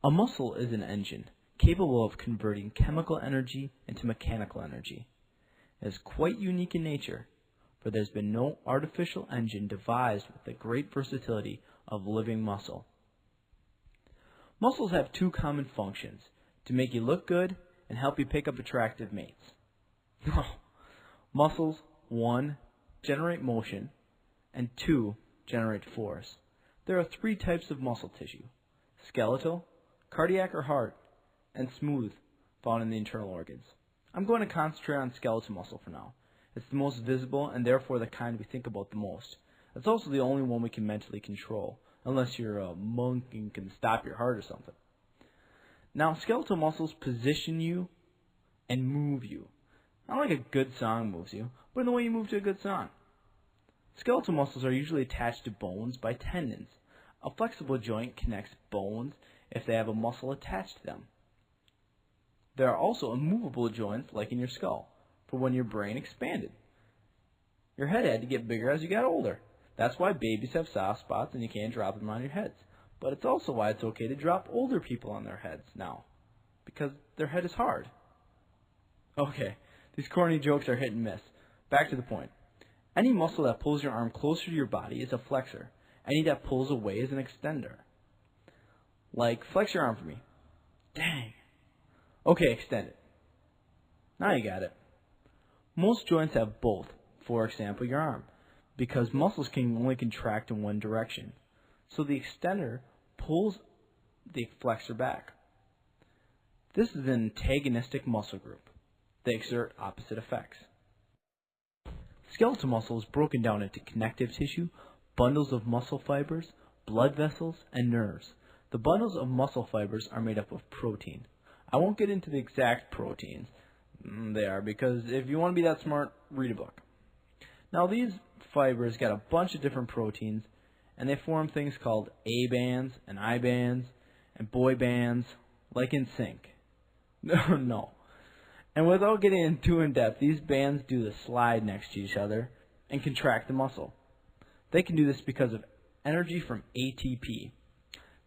A muscle is an engine capable of converting chemical energy into mechanical energy. It is quite unique in nature, for there has been no artificial engine devised with the great versatility of living muscle. Muscles have two common functions: to make you look good and help you pick up attractive mates. Muscles, 1, generate motion, and 2, generate force. There are 3 types of muscle tissue: skeletal, cardiac or heart, and smooth, found in the internal organs. I'm going to concentrate on skeletal muscle for now. It's the most visible and therefore the kind we think about the most. It's also the only one we can mentally control, unless you're a monk and can stop your heart or something. Now, skeletal muscles position you and move you. Not like a good song moves you, but in the way you move to a good song. Skeletal muscles are usually attached to bones by tendons. A flexible joint connects bones if they have a muscle attached to them. There are also immovable joints, like in your skull, for when your brain expanded. Your head had to get bigger as you got older. That's why babies have soft spots and you can't drop them on your heads. But it's also why it's okay to drop older people on their heads now, because their head is hard. Okay, these corny jokes are hit and miss. Back to the point. Any muscle that pulls your arm closer to your body is a flexor. Any that pulls away is an extender. Like, flex your arm for me. Dang. Okay, extend it. Now you got it. Most joints have both, for example, your arm, because muscles can only contract in one direction. So the extender pulls the flexor back. This is an antagonistic muscle group. They exert opposite effects. Skeletal muscle is broken down into connective tissue, bundles of muscle fibers, blood vessels, and nerves. The bundles of muscle fibers are made up of protein. I won't get into the exact proteins they are, because if you want to be that smart, read a book. Now, these fibers got a bunch of different proteins, and they form things called A bands and I bands and boy bands, like in sync. No. And without getting too in depth, these bands do the slide next to each other and contract the muscle. They can do this because of energy from ATP.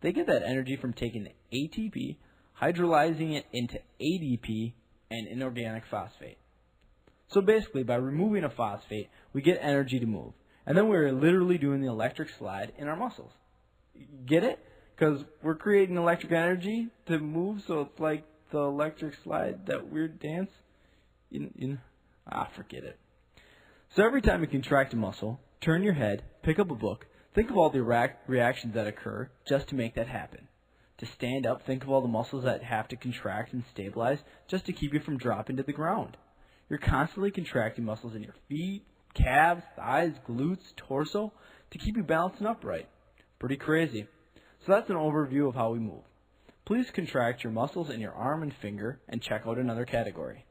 They get that energy from taking ATP, hydrolyzing it into ADP, and inorganic phosphate. So basically, by removing a phosphate, we get energy to move. And then we're literally doing the electric slide in our muscles. Get it? Because we're creating electric energy to move, so it's like the electric slide, that weird dance. Forget it. So every time you contract a muscle, turn your head, pick up a book, think of all the reactions that occur just to make that happen. To stand up, think of all the muscles that have to contract and stabilize just to keep you from dropping to the ground. You're constantly contracting muscles in your feet, calves, thighs, glutes, torso to keep you balanced and upright. Pretty crazy. So that's an overview of how we move. Please contract your muscles in your arm and finger and check out another category.